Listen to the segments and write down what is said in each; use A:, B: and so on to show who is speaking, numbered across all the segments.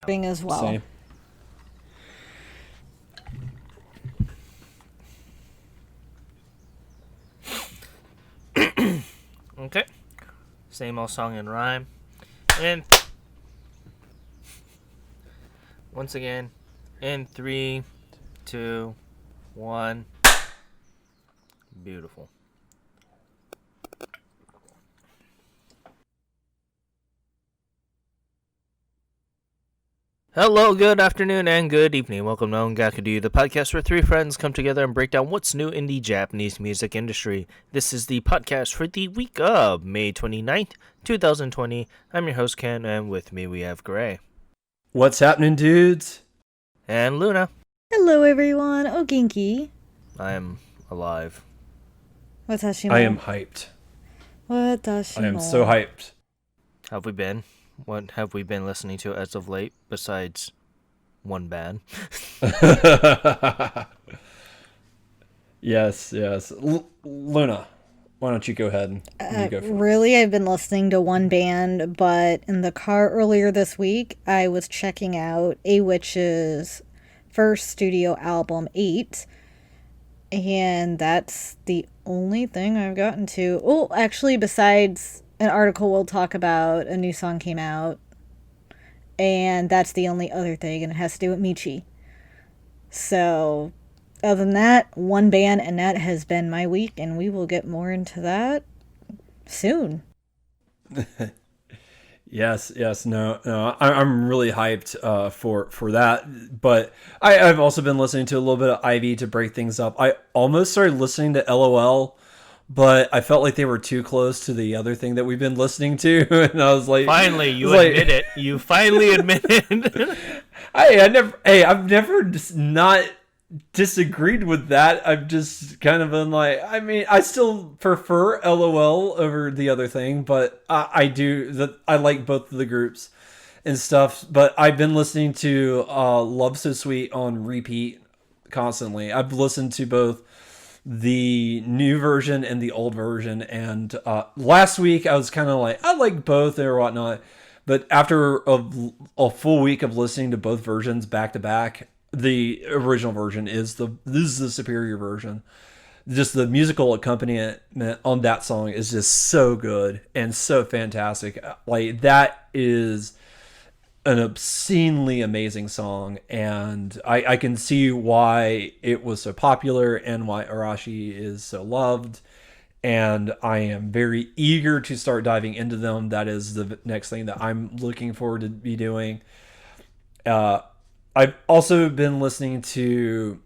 A: as well.
B: Same.
C: Okay. Same old song and rhyme. And once again, in 3, 2, 1. Beautiful. Hello, good afternoon, and good evening. Welcome to Ongakudu, the podcast where three friends come together and break down what's new in the Japanese music industry. This is the podcast for the week of May 29th, 2020. I'm your host, Ken, and with me we have Gray.
B: What's happening, dudes?
C: And Luna.
A: Hello, everyone. Oh, Ginky.
C: I am alive.
A: Watashi
B: I am hyped.
A: Watashi
B: I am so hyped.
C: How have we been? What have we been listening to as of late, besides one band?
B: Yes. Luna, why don't you go ahead and you go first?
A: Really, I've been listening to one band, but in the car earlier this week, I was checking out A Witch's first studio album, 8, and that's the only thing I've gotten to. Oh, actually, besides an article we'll talk about, a new song came out, and that's the only other thing, and it has to do with Michi. So, other than that, one band, and that has been my week, and we will get more into that soon.
B: Yes. No. I'm really hyped for that. But I've also been listening to a little bit of Ivy to break things up. I almost started listening to LOL, but I felt like they were too close to the other thing that we've been listening to, and I was like,
C: Finally, you admit it. You finally admit it.
B: I've never just not disagreed with that. I've just kind of been like, I mean, I still prefer LOL over the other thing, but I like both of the groups and stuff. But I've been listening to Love So Sweet on repeat constantly. I've listened to both the new version and the old version, and last week I was kind of like, I like both or whatnot, but after a full week of listening to both versions back to back, the original version is the superior version. Just the musical accompaniment on that song is just so good and so fantastic. Like, that is an obscenely amazing song, and I can see why it was so popular and why Arashi is so loved, and I am very eager to start diving into them. That is the next thing that I'm looking forward to be doing. I've also been listening to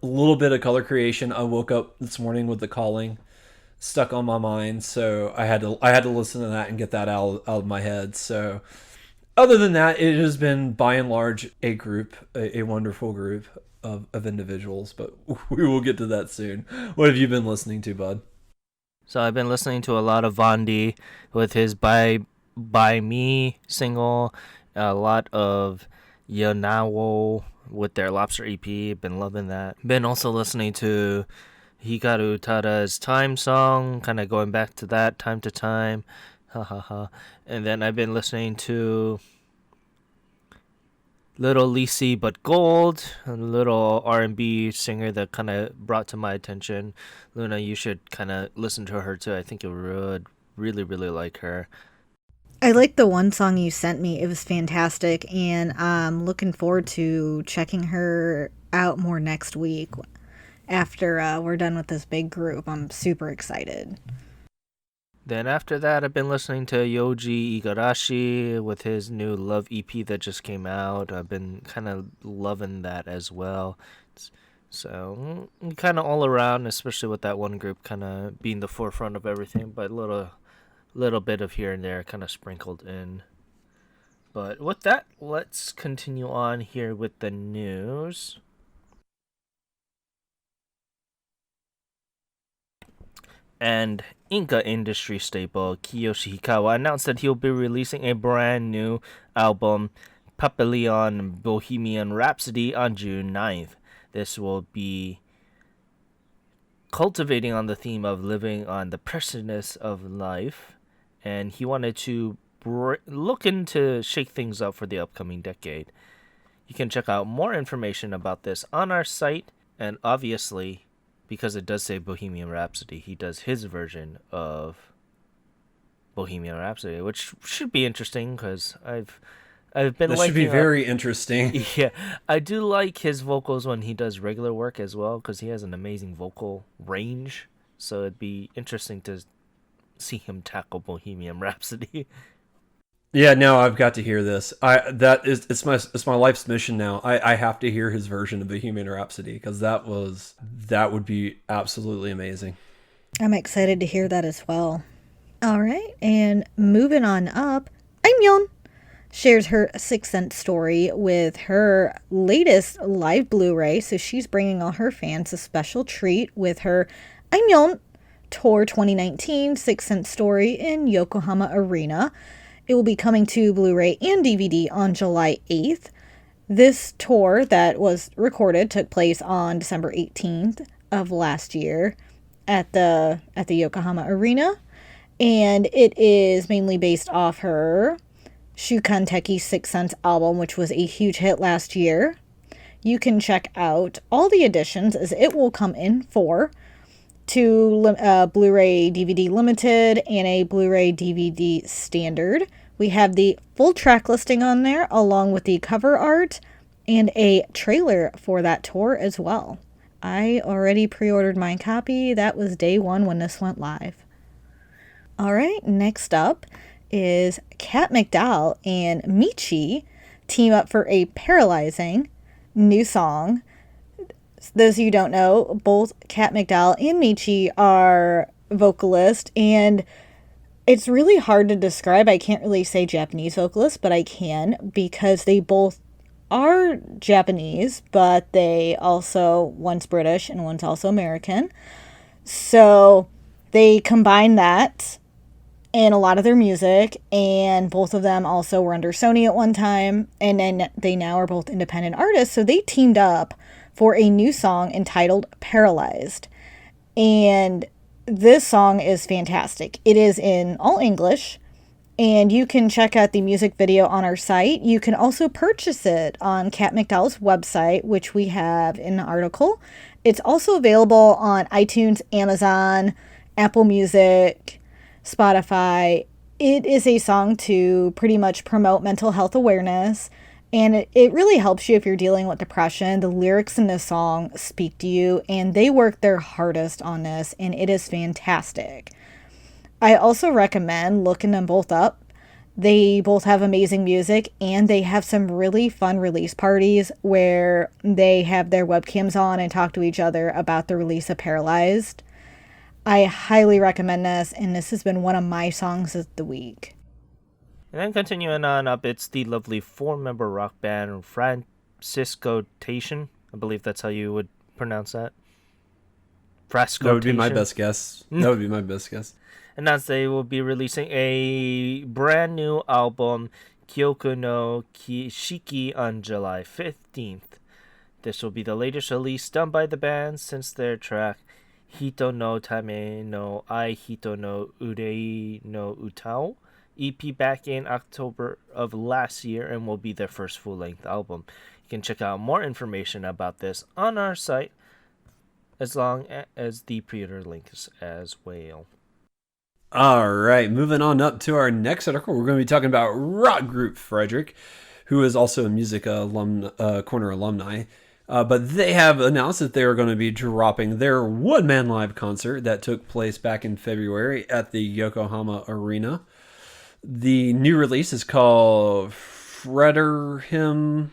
B: a little bit of Color Creation. I woke up this morning with The Calling stuck on my mind, so I had to listen to that and get that out of my head. So other than that, it has been by and large a wonderful group of individuals, but we will get to that soon. What have you been listening to, bud?
C: So I've been listening to a lot of Vondi with his By Me single, a lot of Yanawo with their Lobster EP. Been loving that. Been also listening to Hikaru Tada's Time song, kind of going back to that time to time. Ha ha ha. And then I've been listening to Little Lisi But Gold, a little R&B singer that kind of brought to my attention. Luna, you should kind of listen to her too. I think you would really, really like her.
A: I like the one song you sent me. It was fantastic, and I'm looking forward to checking her out more next week after we're done with this big group. I'm super excited.
C: Then after that, I've been listening to Yoji Igarashi with his new Love EP that just came out. I've been kind of loving that as well. So kind of all around, especially with that one group kind of being the forefront of everything, but little bit of here and there kind of sprinkled in. But with that, let's continue on here with the news. And Inca industry staple Kiyoshi Hikawa announced that he'll be releasing a brand new album, Papillon Bohemian Rhapsody, on June 9th. This will be cultivating on the theme of living on the preciousness of life, and he wanted to looking to shake things up for the upcoming decade. You can check out more information about this on our site, and obviously, because it does say Bohemian Rhapsody, he does his version of Bohemian Rhapsody, which should be interesting because I've been
B: That
C: liking.
B: should be very interesting.
C: Yeah, I do like his vocals when he does regular work as well because he has an amazing vocal range. So it'd be interesting to see him tackle Bohemian Rhapsody.
B: Yeah, no, I've got to hear this. It's my life's mission now. I have to hear his version of Bohemian Rhapsody because that would be absolutely amazing.
A: I'm excited to hear that as well. All right, and moving on up, Aimyon shares her Sixth Sense story with her latest live Blu-ray. So she's bringing all her fans a special treat with her Aimyon Tour 2019 Sixth Sense story in Yokohama Arena. It will be coming to Blu-ray and DVD on July 8th. This tour that was recorded took place on December 18th of last year at the Yokohama Arena. And it is mainly based off her Shukan Teki Sixth Sense album, which was a huge hit last year. You can check out all the editions as it will come in 2 Blu-ray DVD Limited and a Blu-ray DVD Standard. We have the full track listing on there along with the cover art and a trailer for that tour as well. I already pre-ordered my copy. That was day 1 when this went live. All right, next up is Kat McDowell and Michi team up for a paralyzing new song. Those of you who don't know, both Kat McDowell and Michi are vocalists, and it's really hard to describe. I can't really say Japanese vocalists, but I can because they both are Japanese, but they also, one's British and one's also American. So they combine that in a lot of their music, and both of them also were under Sony at one time, and then they now are both independent artists. So they teamed up for a new song entitled Paralyzed. And this song is fantastic. It is in all English, and you can check out the music video on our site. You can also purchase it on Kat McDowell's website, which we have in the article. It's also available on iTunes, Amazon, Apple Music, Spotify. It is a song to pretty much promote mental health awareness, and it really helps you if you're dealing with depression. The lyrics in this song speak to you, and they work their hardest on this, and it is fantastic. I also recommend looking them both up. They both have amazing music, and they have some really fun release parties where they have their webcams on and talk to each other about the release of Paralyzed. I highly recommend this, and this has been one of my songs of the week.
C: And then continuing on up, it's the lovely 4-member rock band Frascotation. I believe that's how you would pronounce that. Frascotation.
B: That would be my best guess.
C: Announced they will be releasing a brand new album, Kyoku no Kishiki, on July 15th. This will be the latest release done by the band since their track Hito no Tame no Ai Hito no Urei no Utao EP back in October of last year, and will be their first full-length album. You can check out more information about this on our site, as long as the pre-order links as well.
B: All right, moving on up to our next article, we're going to be talking about rock group Frederick, who is also a music corner alumni. But they have announced that they are going to be dropping their one-man live concert that took place back in February at the Yokohama Arena. The new release is called Frederithum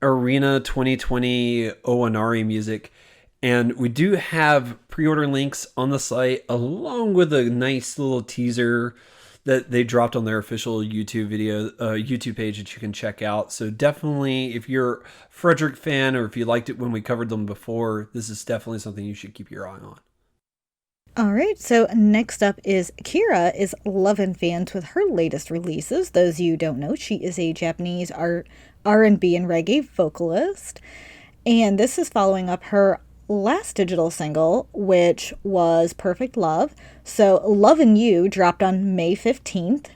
B: Arena 2020 Owanari Music. And we do have pre-order links on the site, along with a nice little teaser that they dropped on their official YouTube page that you can check out. So definitely, if you're a Frederick fan, or if you liked it when we covered them before, this is definitely something you should keep your eye on.
A: All right, so next up is Kira is loving fans with her latest releases. Those of you who don't know, she is a Japanese R&B and reggae vocalist. And this is following up her last digital single, which was Perfect Love. So, Lovin' You dropped on May 15th,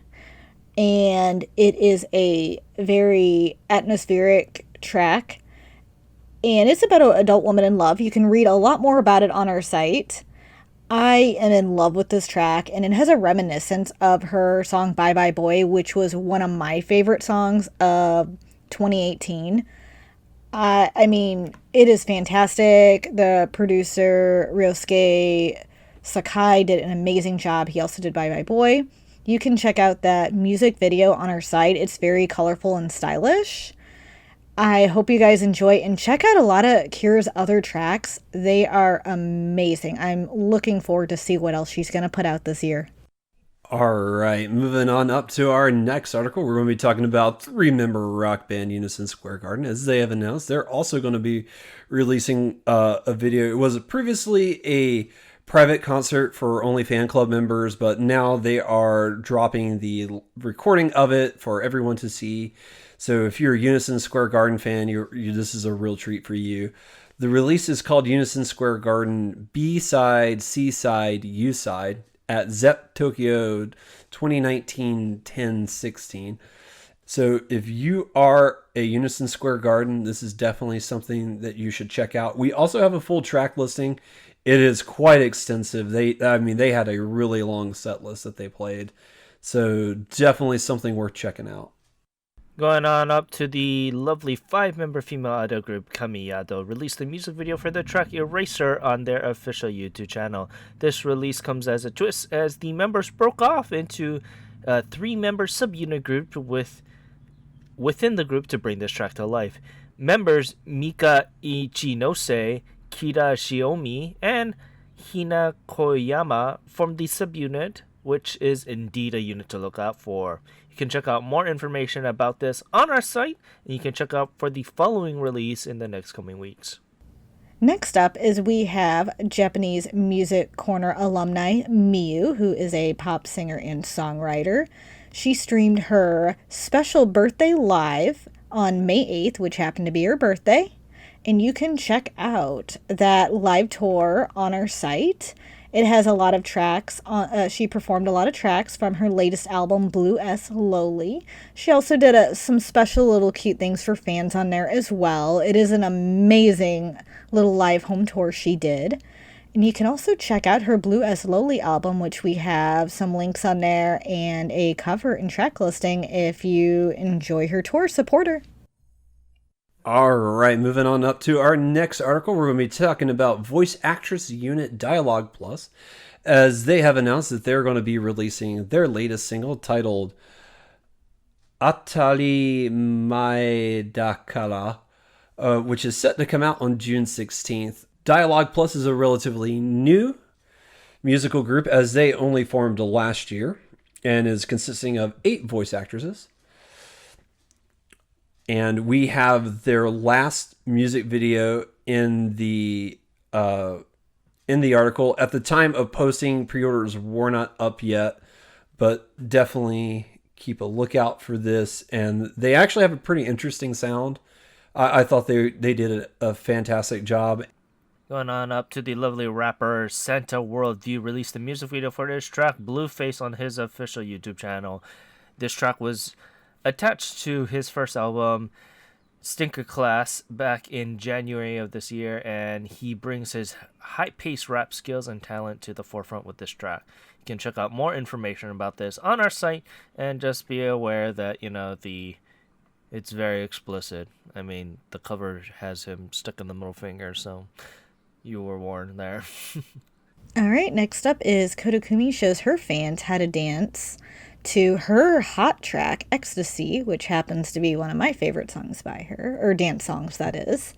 A: and it is a very atmospheric track, and it's about an adult woman in love. You can read a lot more about it on our site. I am in love with this track, and it has a reminiscence of her song Bye Bye Boy, which was one of my favorite songs of 2018. I mean, it is fantastic. The producer, Ryosuke Sakai, did an amazing job. He also did Bye Bye Boy. You can check out that music video on our site. It's very colorful and stylish. I hope you guys enjoy and check out a lot of Kira's other tracks. They are amazing. I'm looking forward to see what else she's going to put out this year.
B: All right, moving on up to our next article, we're going to be talking about three-member rock band Unison Square Garden. As they have announced, they're also going to be releasing a video. It was previously a private concert for only fan club members, but now they are dropping the recording of it for everyone to see. So if you're a Unison Square Garden fan, this is a real treat for you. The release is called Unison Square Garden B-Side, C-Side, U-Side at ZEP Tokyo 2019 10/16. So if you are a Unison Square Garden, this is definitely something that you should check out. We also have a full track listing. It is quite extensive. They had a really long set list that they played. So definitely something worth checking out.
C: Going on up to the lovely 5-member female idol group Kamiyado released a music video for their track Eraser on their official YouTube channel. This release comes as a twist as the members broke off into a 3-member subunit group within the group to bring this track to life. Members Mika Ichinose, Kira Shiomi, and Hina Koyama formed the subunit, which is indeed a unit to look out for. You can check out more information about this on our site, and you can check out for the following release in the next coming weeks.
A: Next up is we have Japanese Music Corner alumni Miyu, who is a pop singer and songwriter. She streamed her special birthday live on May 8th, which happened to be her birthday. And you can check out that live tour on our site. It has a lot of tracks. She performed a lot of tracks from her latest album, Blue Slowly. She also did some special little cute things for fans on there as well. It is an amazing little live home tour she did. And you can also check out her Blue Slowly album, which we have some links on there and a cover and track listing. If you enjoy her tour, support her.
B: All right, moving on up to our next article, we're going to be talking about voice actress unit Dialogue Plus, as they have announced that they're going to be releasing their latest single titled Atari Maedakara, which is set to come out on June 16th. Dialogue Plus is a relatively new musical group, as they only formed last year and is consisting of 8 voice actresses. And we have their last music video in the article. At the time of posting, pre-orders were not up yet, but definitely keep a lookout for this. And they actually have a pretty interesting sound. I thought they did a fantastic job.
C: Going on up to the lovely rapper Santa Worldview released a music video for this track, Blueface, on his official YouTube channel. This track was attached to his first album, Stinker Class, back in January of this year, and he brings his high-paced rap skills and talent to the forefront with this track. You can check out more information about this on our site, and just be aware that, it's very explicit. I mean, the cover has him stuck in the middle finger, so you were warned there.
A: All right, next up is Kodakumi shows her fans how to dance to her hot track, Ecstasy, which happens to be one of my favorite songs by her, or dance songs, that is.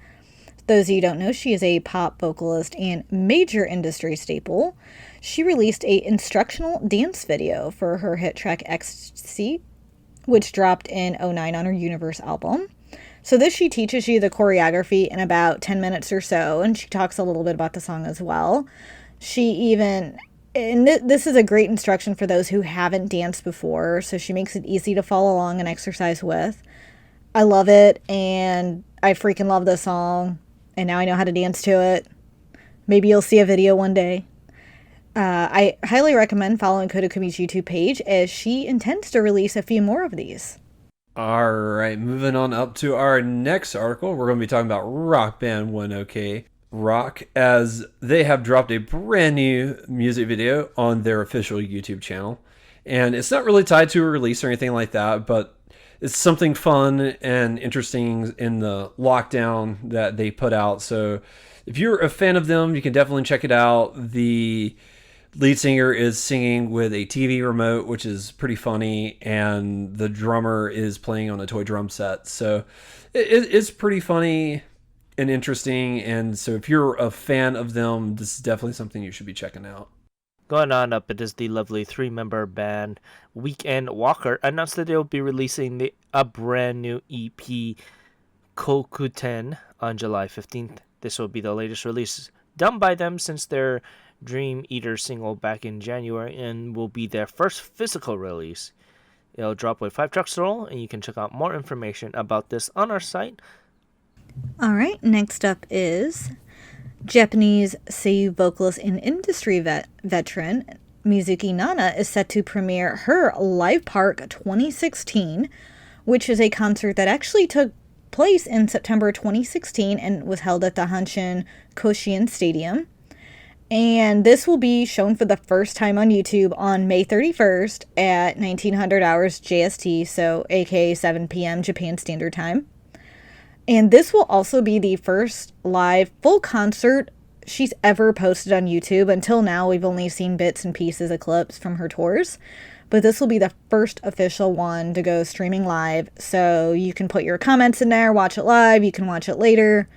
A: Those of you who don't know, she is a pop vocalist and major industry staple. She released a instructional dance video for her hit track, Ecstasy, which dropped in 2009 on her Universe album. So she teaches you the choreography in about 10 minutes or so, and she talks a little bit about the song as well. This is a great instruction for those who haven't danced before, so she makes it easy to follow along and exercise with. I love it, and I freaking love this song, and now I know how to dance to it. Maybe you'll see a video one day. I highly recommend following Kotokumi's YouTube page as she intends to release a few more of these.
B: All right, moving on up to our next article. We're going to be talking about Rock Band 1OK Rock, as they have dropped a brand new music video on their official YouTube channel. And it's not really tied to a release or anything like that, but it's something fun and interesting in the lockdown that they put out. So if you're a fan of them, you can definitely check it out. The lead singer is singing with a TV remote, which is pretty funny, and the drummer is playing on a toy drum set. So it's pretty funny and interesting. And so if you're a fan of them, this is definitely something you should be checking out.
C: Going on up, it is the lovely 3-member band Weekend Walker announced that they'll be releasing a brand new EP, Kokuten, on July 15th. This will be the latest release done by them since their Dream Eater single back in January, and will be their first physical release. It'll drop with 5 tracks to roll, and you can check out more information about this on our site.
A: Alright, next up is Japanese seiyuu vocalist and industry veteran Mizuki Nana is set to premiere her Live Park 2016, which is a concert that actually took place in September 2016 and was held at the Hanshin Koshien Stadium. And this will be shown for the first time on YouTube on May 31st at 1900 hours JST, so aka 7 p.m. Japan Standard Time. And this will also be the first live full concert she's ever posted on YouTube. Until now, we've only seen bits and pieces of clips from her tours. But this will be the first official one to go streaming live. So you can put your comments in there, watch it live, you can watch it later.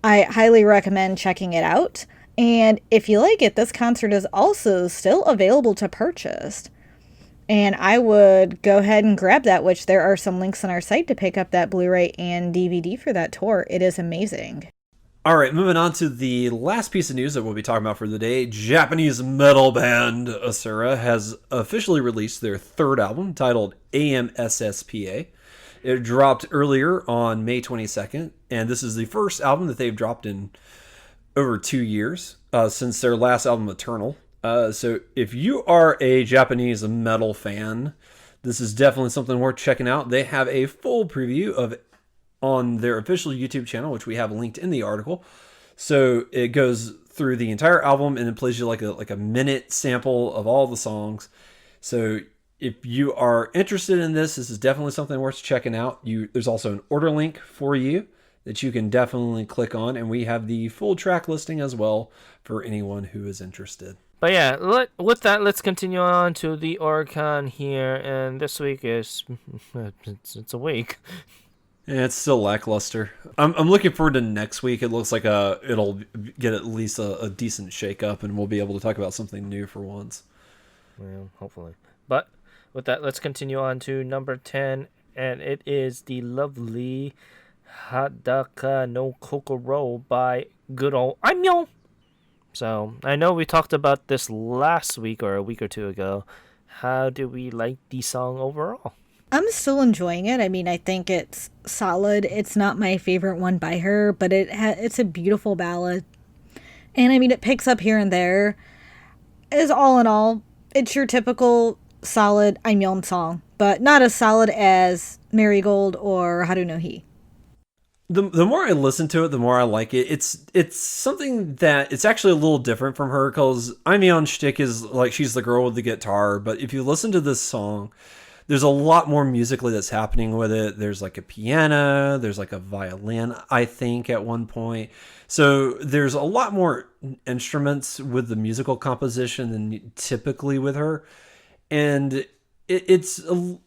A: I highly recommend checking it out. And if you like it, this concert is also still available to purchase. And I would go ahead and grab that, which there are some links on our site to pick up that Blu-ray and DVD for that tour. It is amazing.
B: All right, moving on to the last piece of news that we'll be talking about for the day. Japanese metal band Asura has officially released their third album titled AMSSPA. It dropped earlier on May 22nd, and this is the first album that they've dropped in over 2 years since their last album, Eternal. So if you are a Japanese metal fan, this is definitely something worth checking out. They have a full preview on their official YouTube channel, which we have linked in the article. So it goes through the entire album and it plays you like a minute sample of all the songs. So if you are interested in this is definitely something worth checking out. There's also an order link for you that you can definitely click on, and we have the full track listing as well for anyone who is interested.
C: But yeah, with that, let's continue on to the Oricon here, and this week is it's a week.
B: Yeah, it's still lackluster. I'm looking forward to next week. It looks like it'll get at least a decent shake up, and we'll be able to talk about something new for once.
C: Well, hopefully. But with that, let's continue on to number 10, and it is the lovely Hadaka no Kokoro by good old Aimyon. So, I know we talked about this last week or a week or two ago. How do we like the song overall?
A: I'm still enjoying it. I mean, I think it's solid. It's not my favorite one by her, but it's a beautiful ballad. And I mean, it picks up here and there. Is all in all, it's your typical solid Aimyon song, but not as solid as Marigold or Haru no Hi.
B: The more I listen to it, the more I like it. It's something that it's actually a little different from her, because Aimyon's shtick is like she's the girl with the guitar. But if you listen to this song, there's a lot more musically that's happening with it. There's like a piano, there's like a violin, I think, at one point. So there's a lot more instruments with the musical composition than typically with her. And it's a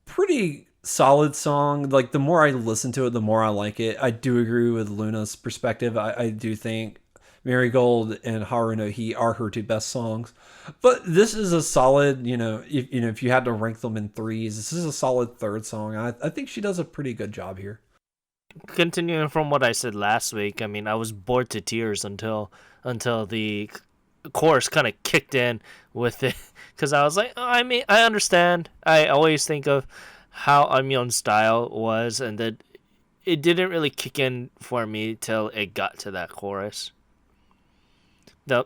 B: pretty solid song. Like, the more I listen to it, the more I like it. I do agree with Luna's perspective. I do think Marigold and Haru no Hi are her two best songs. But this is a solid, if you had to rank them in threes, this is a solid third song. I think she does a pretty good job here.
C: Continuing from what I said last week, I mean, I was bored to tears until the chorus kind of kicked in with it, because I was like, I mean, I understand. I always think of how Aimyon's style was, and that it didn't really kick in for me till it got to that chorus.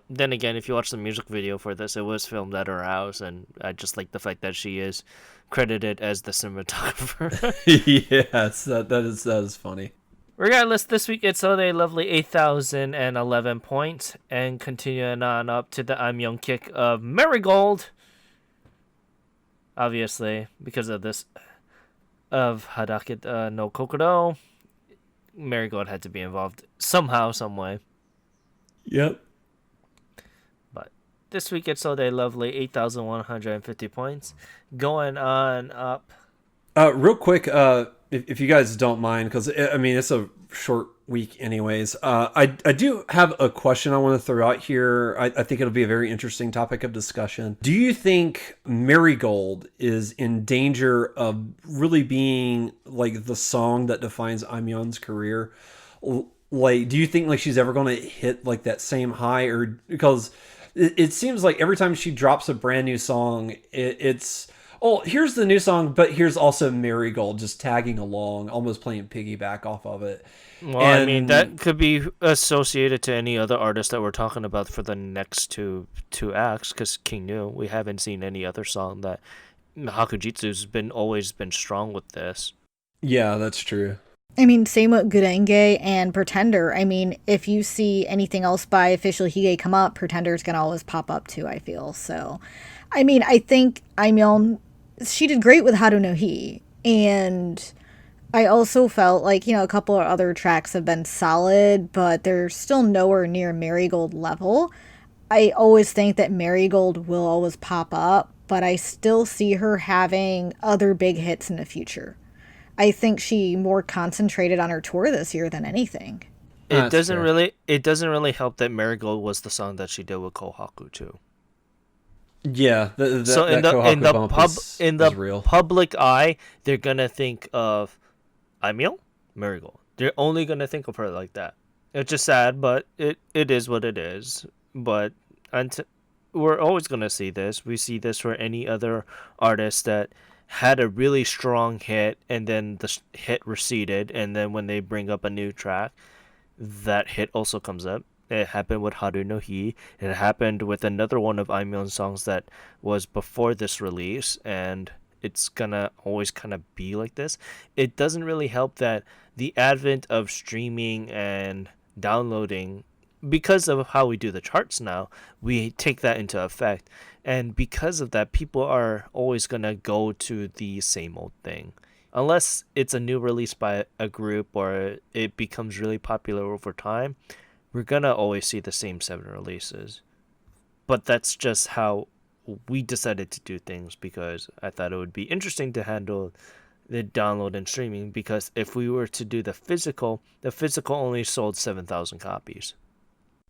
C: Then again, if you watch the music video for this, it was filmed at her house, and I just like the fact that she is credited as the cinematographer.
B: Yes, that is funny.
C: Regardless, this week it's a lovely 8,011 points, and continuing on up to the I'm Young kick of Marigold. Obviously, because of this, of Hadaka no Kokoro, Marigold had to be involved somehow, some way.
B: Yep.
C: But this week it's a lovely 8,150 points, going on up.
B: Real quick, if you guys don't mind, because I mean it's a short week anyways. I do have a question I want to throw out here. I think it'll be a very interesting topic of discussion. Do you think Marigold is in danger of really being like the song that defines Aimyon's career? Like, do you think like she's ever going to hit like that same high, or because it seems like every time she drops a brand new song, it's oh, here's the new song, but here's also Marigold just tagging along, almost playing piggyback off of it.
C: Well, I mean, that could be associated to any other artist that we're talking about for the next two acts, because King Gnu, we haven't seen any other song that Hakujitsu's always been strong with this.
B: Yeah, that's true.
A: I mean, same with Gurenge and Pretender. I mean, if you see anything else by Official Hige come up, Pretender's gonna always pop up too, I feel. So, I mean, I think Aimyon, she did great with Haru no Hi, and I also felt like, a couple of other tracks have been solid, but they're still nowhere near Marigold level. I always think that Marigold will always pop up, but I still see her having other big hits in the future. I think she more concentrated on her tour this year than anything.
C: It doesn't really help that Marigold was the song that she did with Kohaku too.
B: Yeah,
C: so in the
B: real.
C: Public eye, they're gonna think of Aimyon, Marigold. They're only gonna think of her like that. It's just sad, but it is what it is. But we're always gonna see this. We see this for any other artist that had a really strong hit, and then the hit receded, and then when they bring up a new track, that hit also comes up. It happened with Haru no Hi. It happened with another one of Aimyon's songs that was before this release, and it's gonna always kind of be like this. It doesn't really help that the advent of streaming and downloading, because of how we do the charts now, we take that into effect. And because of that, people are always gonna go to the same old thing. Unless it's a new release by a group or it becomes really popular over time, we're gonna always see the same 7 releases. But that's just how we decided to do things, because I thought it would be interesting to handle the download and streaming, because if we were to do the physical only sold 7,000 copies.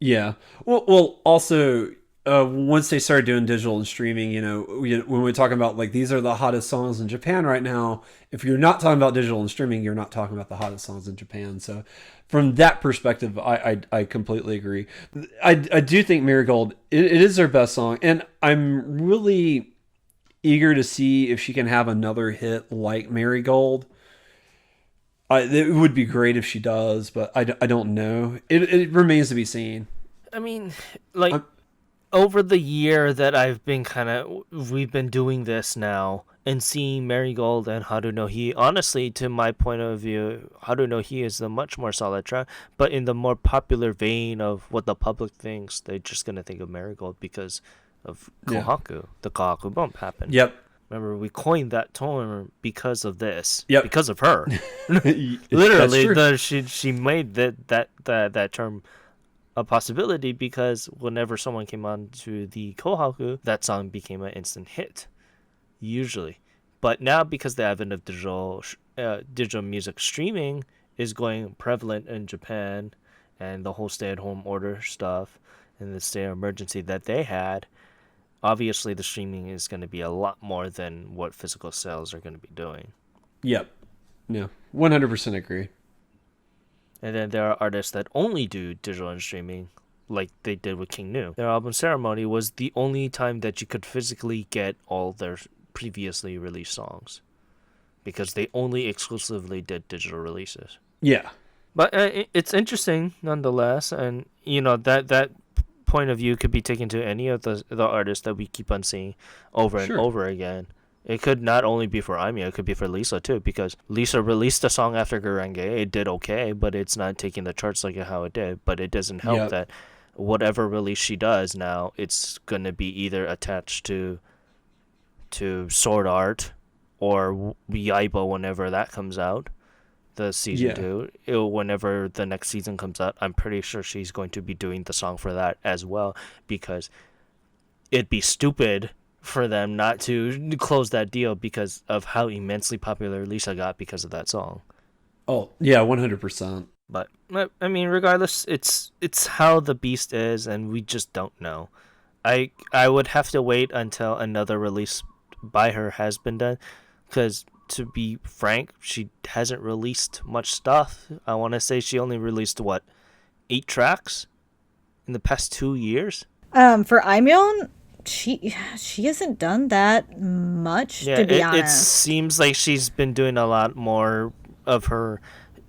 B: Yeah. Well, also, once they started doing digital and streaming, when we're talking about like these are the hottest songs in Japan right now, if you're not talking about digital and streaming, you're not talking about the hottest songs in Japan. So from that perspective, I completely agree. I do think Marigold, it is their best song, and I'm really eager to see if she can have another hit like Marigold. It would be great if she does, but I don't know. It remains to be seen.
C: I mean, like, over the year that we've been doing this now, and seeing Marigold and Haru no Hi, honestly, to my point of view, Haru no Hi is the much more solid track, but in the more popular vein of what the public thinks, they're just going to think of Marigold because of Kohaku. The Kohaku bump happened.
B: Yep.
C: Remember, we coined that term because of this.
B: Yep.
C: Because of her. Literally, she made that term a possibility, because whenever someone came on to the Kohaku, that song became an instant hit, usually. But now, because the advent of digital music streaming is going prevalent in Japan, and the whole stay-at-home order stuff and the state of emergency that they had, obviously the streaming is going to be a lot more than what physical sales are going to be doing.
B: Yep. Yeah, 100% agree.
C: And then there are artists that only do digital and streaming, like they did with King Gnu. Their album Ceremony was the only time that you could physically get all their previously released songs, because they only exclusively did digital releases.
B: Yeah.
C: But it's interesting nonetheless, and that point of view could be taken to any of the artists that we keep on seeing over and
B: Sure.
C: over again. It could not only be for Aimee, it could be for Lisa too, because Lisa released a song after Garenge. It did okay, but it's not taking the charts like how it did. But it doesn't help
B: Yep.
C: that whatever release she does now, it's going to be either attached to Sword Art or Yaiba whenever that comes out, the season
B: Yeah.
C: 2. Whenever the next season comes out, I'm pretty sure she's going to be doing the song for that as well, because it'd be stupid for them not to close that deal because of how immensely popular Lisa got because of that song.
B: Oh, yeah, 100%.
C: But I mean, regardless, it's how the beast is, and we just don't know. I would have to wait until another release by her has been done, because to be frank, she hasn't released much stuff. I want to say she only released 8 tracks in the past 2 years.
A: For Aimyon, she hasn't done that much,
C: Yeah,
A: to be
C: it
A: honest.
C: seems like she's been doing a lot more of her.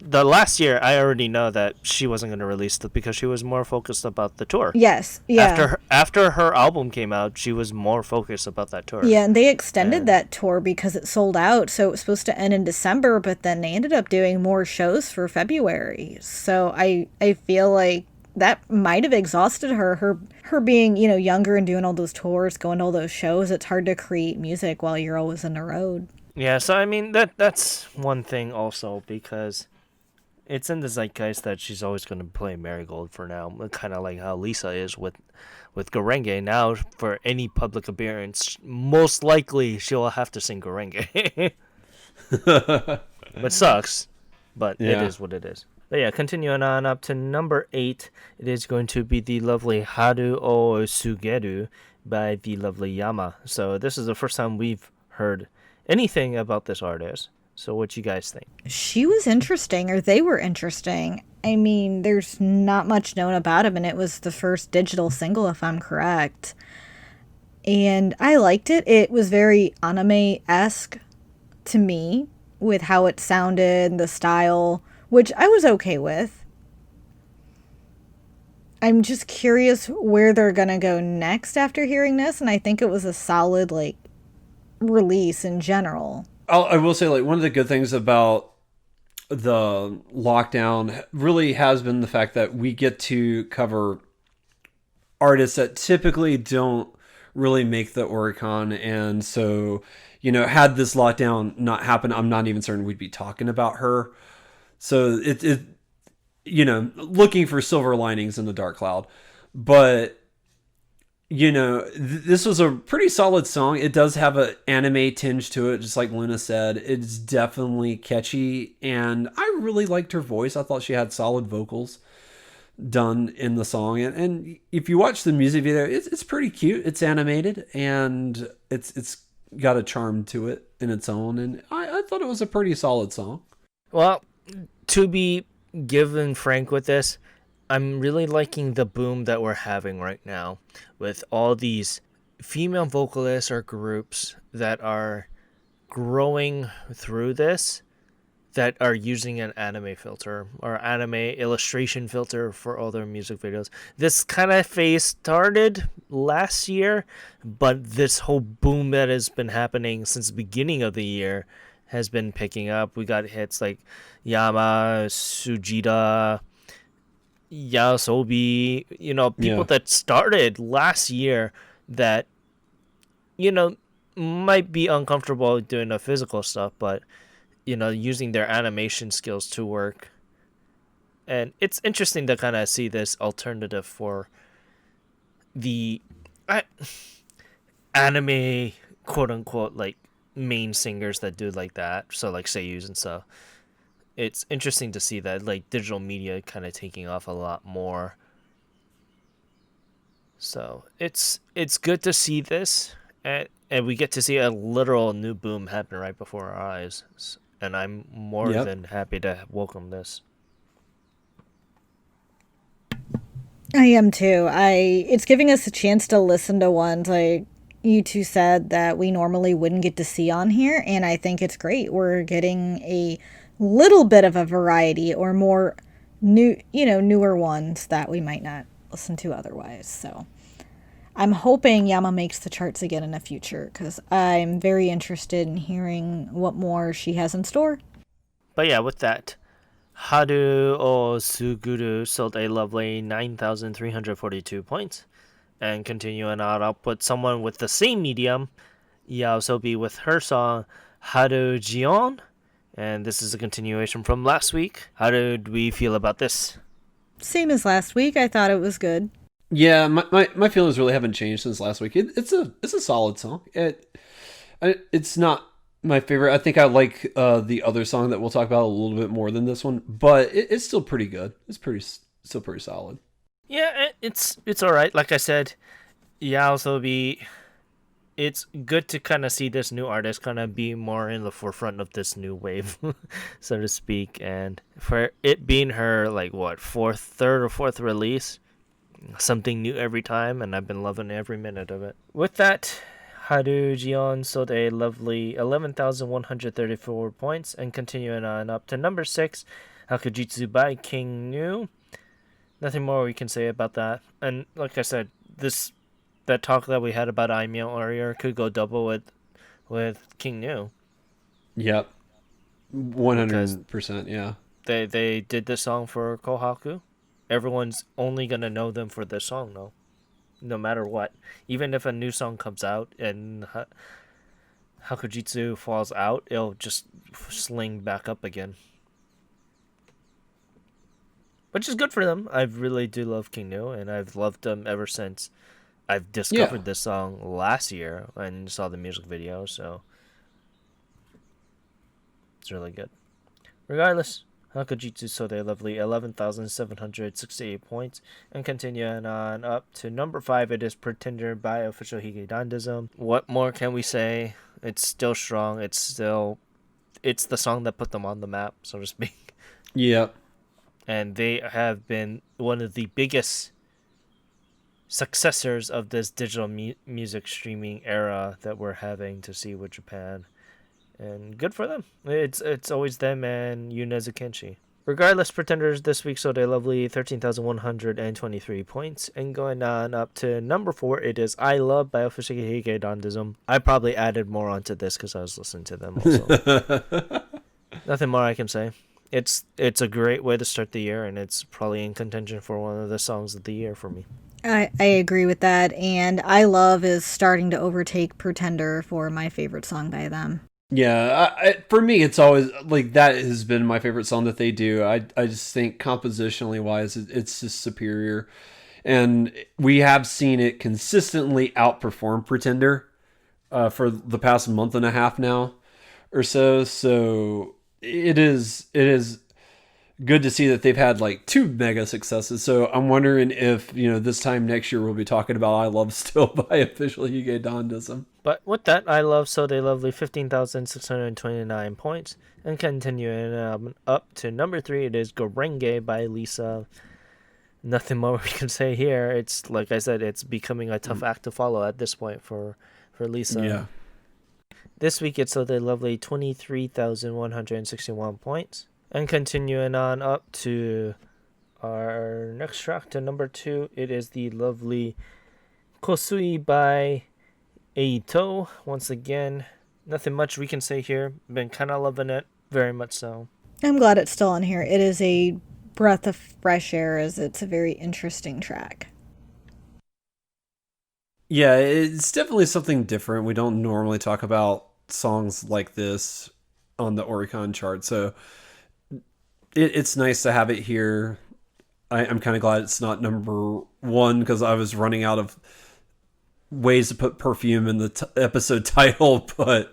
C: The last year, I already know that she wasn't going to release it because she was more focused about the tour.
A: Yes, yeah.
C: After her album came out, she was more focused about that tour.
A: Yeah, and they extended that tour because it sold out. So it was supposed to end in December, but then they ended up doing more shows for February. So I feel like that might have exhausted her being, younger and doing all those tours, going to all those shows. It's hard to create music while you're always on the road.
C: Yeah, so I mean that's one thing also, because it's in the zeitgeist that she's always going to play Marigold for now, kind of like how Lisa is with Garenge. Now, for any public appearance, most likely she'll have to sing Garenge. Which sucks, but it
B: Yeah.
C: is what it is. But yeah, continuing on up to number 8, it is going to be the lovely Haru o Sugeru by the lovely Yama. So this is the first time we've heard anything about this artist. So what you guys think?
A: She was interesting, or they were interesting. I mean, there's not much known about him, and it was the first digital single, if I'm correct. And I liked it. It was very anime-esque to me, with how it sounded, the style, which I was okay with. I'm just curious where they're gonna go next after hearing this, and I think it was a solid, release in general.
B: I will say, one of the good things about the lockdown really has been the fact that we get to cover artists that typically don't really make the Oricon. And so, had this lockdown not happen, I'm not even certain we'd be talking about her. So it looking for silver linings in the dark cloud. But this was a pretty solid song. It does have an anime tinge to it, just like Luna said. It's definitely catchy, and I really liked her voice. I thought she had solid vocals done in the song. And if you watch the music video, it's pretty cute. It's animated, and it's got a charm to it in its own. And I thought it was a pretty solid song.
C: Well, to be given frank with this, I'm really liking the boom that we're having right now with all these female vocalists or groups that are growing through this, that are using an anime filter or anime illustration filter for all their music videos. This kind of phase started last year, but this whole boom that has been happening since the beginning of the year has been picking up. We got hits like Yama, Sujita, Yasobi, people that started last year that, might be uncomfortable doing the physical stuff, but, using their animation skills to work. And it's interesting to kind of see this alternative for the anime, quote unquote, main singers that do like that. So like seiyus and stuff. It's interesting to see that digital media kind of taking off a lot more. So it's good to see this, and we get to see a literal new boom happen right before our eyes. And I'm more than happy to welcome this.
A: I am too. It's giving us a chance to listen to ones like you two said that we normally wouldn't get to see on here, and I think it's great. We're getting a little bit of a variety, or more newer ones that we might not listen to otherwise. So I'm hoping Yama makes the charts again in the future because I'm very interested in hearing what more she has in store.
C: But yeah, with that, Haru o Suguru sold a lovely 9,342 points. And continuing on, I'll put someone with the same medium, Yaosobi, with her song Haru Jion. And this is a continuation from last week. How did we feel about this?
A: Same as last week. I thought it was good.
B: Yeah, my feelings really haven't changed since last week. It's a solid song. It's not my favorite. I think I like the other song that we'll talk about a little bit more than this one, but it's still pretty good. It's still pretty solid.
C: Yeah, it's all right. Like I said, Yaosobi, it's good to kind of see this new artist kind of be more in the forefront of this new wave, so to speak. And for it being her, like, what, third or fourth release, something new every time, and I've been loving every minute of it. With that, Haru Jion sold a lovely 11,134 points, and continuing on up to number 6, Hakujitsu by King New. Nothing more we can say about that. And like I said, that talk that we had about Aimyon earlier could go double with King New.
B: Yep. 100%, yeah.
C: They did this song for Kohaku. Everyone's only gonna know them for this song, though. No matter what. Even if a new song comes out and Hakujitsu falls out, it'll just sling back up again. Which is good for them. I really do love King New, and I've loved them ever since I've discovered this song last year and saw the music video, so it's really good. Regardless, Hakujitsu sold a lovely 11,768 points, and continuing on up to number 5, it is Pretender by Official Hige Dandism. What more can we say? It's still strong. It's the song that put them on the map, so to speak.
B: Yep.
C: And they have been one of the biggest successors of this digital music streaming era that we're having to see with Japan. And good for them. It's always them and Yuneza Kenshi. Regardless, Pretenders this week sold a lovely 13,123 points. And going on up to number 4, it is I Love by Official Hige Dandism. I probably added more onto this because I was listening to them also. Nothing more I can say. It's a great way to start the year, and it's probably in contention for one of the songs of the year for me.
A: I agree with that, and I Love is starting to overtake Pretender for my favorite song by them.
B: Yeah, for me, it's always, like, that has been my favorite song that they do. I just think compositionally wise, it's just superior. And we have seen it consistently outperform Pretender for the past month and a half now or so. So it is good to see that they've had like 2 mega successes. So I'm wondering if, this time next year we'll be talking about I Love still by Official Hige Dandism.
C: But with that, I Love sold a lovely 15,629 points. And continuing up to number 3, it is Gorenge by Lisa. Nothing more we can say here. It's, like I said, it's becoming a tough act to follow at this point for Lisa.
B: Yeah.
C: This week it sold a lovely 23,161 points. And continuing on up to our next track, to number 2, it is the lovely Kosui by Eito. Once again, nothing much we can say here. Been kind of loving it, very much so.
A: I'm glad it's still on here. It is a breath of fresh air, as it's a very interesting track.
B: Yeah, it's definitely something different. We don't normally talk about songs like this on the Oricon chart, so it's nice to have it here. I'm kind of glad it's not number 1 because I was running out of ways to put perfume in the episode title. But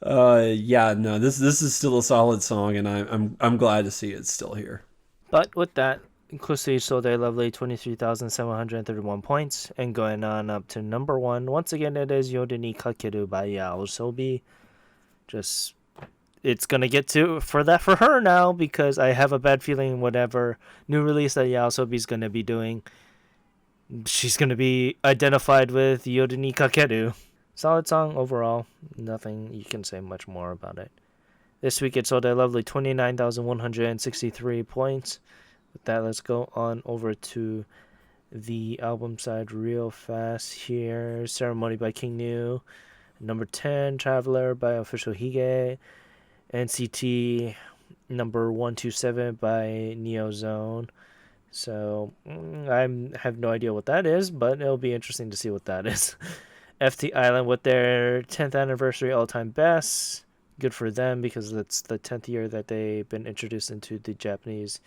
B: this is still a solid song, and I'm glad to see it's still here.
C: But with that, Kosui sold a lovely 23,731 points, and going on up to number 1, once again it is Yoru ni Kakeru by Yaosobi. It's gonna get to for her now, because I have a bad feeling whatever new release that Yaosobi's gonna be doing, she's gonna be identified with Yoru ni Kakeru. Solid song overall. Nothing you can say much more about it. This week it sold a lovely 29,163 points. With that, let's go on over to the album side real fast here. Ceremony by King New. Number 10, Traveler by Official Hige. NCT number 127 by Neozone. So I have no idea what that is, but it'll be interesting to see what that is. FT Island with their 10th anniversary all-time best. Good for them because it's the 10th year that they've been introduced into the Japanese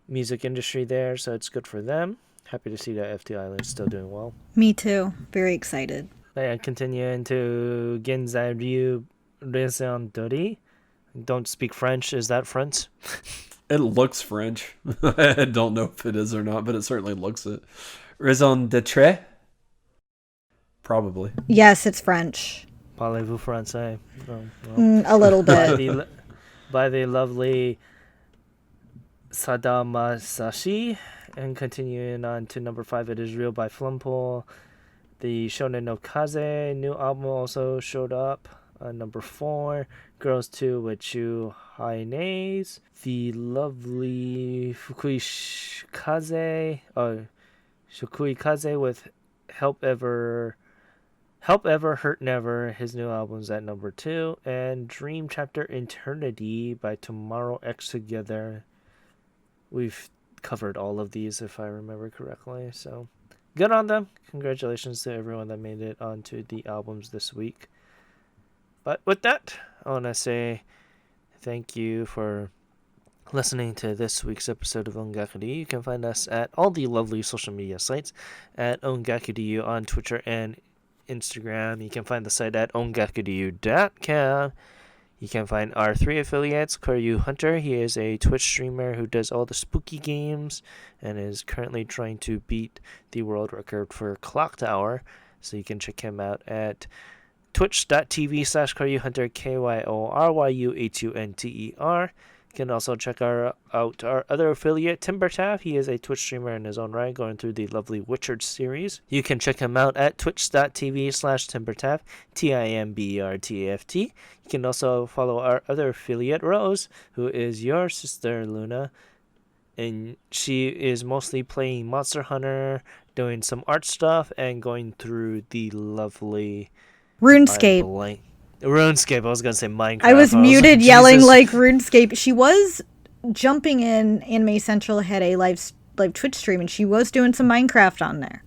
C: music industry there, so it's good for them. Happy to see that FT Island is still doing well.
A: Me too. Very excited.
C: And continue into Genzai Ryu Raison Dori. Don't speak French. Is that French?
B: It looks French. I don't know if it is or not, but it certainly looks it. Raison d'être? Probably.
A: Yes, it's French.
C: Parlez-vous français? No.
A: A little
C: by,
A: bit.
C: by the lovely Sadama Sashi. And continuing on to number 5, It Is Real by Flumpool. The Shonen no Kaze new album also showed up. Number 4, Girls 2 with Chu Hainaze. The lovely Fukui Kaze with Help Ever, Hurt Never. His new album's at number 2. And Dream Chapter Eternity by Tomorrow X Together. We've covered all of these if I remember correctly, so good on them. Congratulations to everyone that made it onto the albums this week. But with that, I want to say thank you for listening to this week's episode of Ongaku.du. You can find us at all the lovely social media sites at Ongaku.du on Twitter and Instagram. You can find the site at ongaku.du.com. You can find our 3 affiliates, Koryu Hunter. He is a Twitch streamer who does all the spooky games and is currently trying to beat the world record for Clock Tower. So you can check him out at twitch.tv/Koryu Hunter, KYORYUHUNTER. You can also check out our other affiliate, Timbertaff. He is a Twitch streamer in his own right, going through the lovely Witcher series. You can check him out at twitch.tv/Timbertaff, TIMBERTAFT. You can also follow our other affiliate, Rose, who is your sister, Luna. And she is mostly playing Monster Hunter, doing some art stuff, and going through the lovely
A: RuneScape.
C: RuneScape. I was gonna say Minecraft.
A: I was muted
C: like,
A: yelling
C: Jesus.
A: like RuneScape. She was jumping in. Anime Central had a live Twitch stream, and she was doing some Minecraft on there.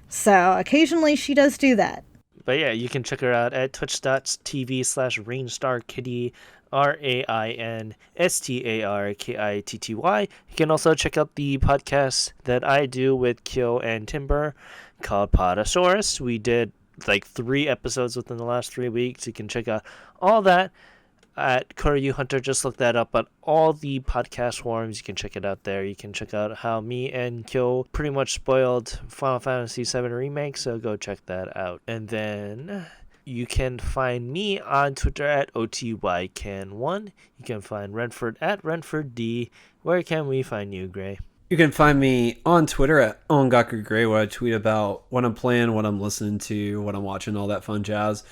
A: So occasionally she does do that.
C: But yeah, you can check her out at twitch.tv/RainstarKitty, RAINSTARKITTY. You can also check out the podcast that I do with Kyo and Timber called Podosaurus. We did like 3 episodes within the last 3 weeks. You can check out all that at Koryu Hunter. Just look that up on all the podcast forums. You can check it out there. You can check out how me and Kyo pretty much spoiled Final Fantasy VII Remake, so go check that out. And then you can find me on Twitter at OTYCan1. You can find Renford at RenfordD. Where can we find you, Gray?
B: You can find me on Twitter at OngakuGray, where I tweet about what I'm playing, what I'm listening to, what I'm watching, all that fun jazz.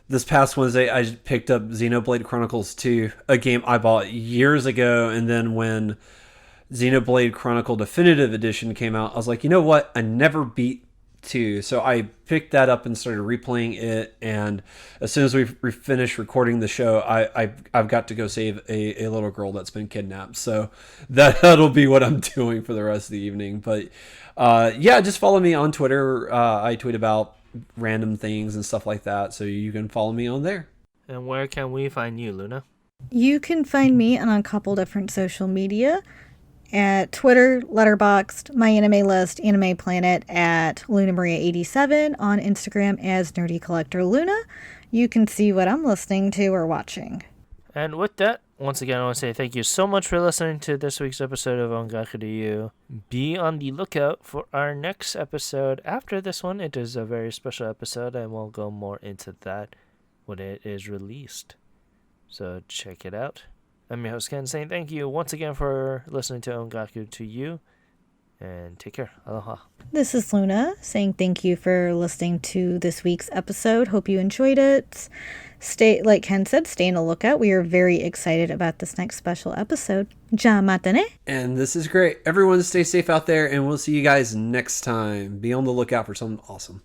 B: This past Wednesday, I picked up Xenoblade Chronicles 2, a game I bought years ago, and then when Xenoblade Chronicle Definitive Edition came out, I was like, you know what? I never beat 2, so I picked that up and started replaying it, and as soon as we finished recording the show, I've got to go save a little girl that's been kidnapped, so that'll be what I'm doing for the rest of the evening. But yeah, just follow me on Twitter. I tweet about random things and stuff like that, so you can follow me on there.
C: And where can we find you, Luna?
A: You can find me on a couple different social media. At Twitter, Letterboxd, My Anime List, Anime Planet, at LunaMaria87, on Instagram as Nerdy Collector Luna. You can see what I'm listening to or watching.
C: And with that, once again, I want to say thank you so much for listening to this week's episode of Ongaku.du. Be on the lookout for our next episode. After this one, it is a very special episode, and we'll go more into that when it is released. So check it out. I'm your host, Ken, saying thank you once again for listening to Ongaku to you, and take care. Aloha.
A: This is Luna saying thank you for listening to this week's episode. Hope you enjoyed it. Stay, like Ken said, stay on the lookout. We are very excited about this next special episode. Ja mata ne.
B: And this is great. Everyone stay safe out there, and we'll see you guys next time. Be on the lookout for something awesome.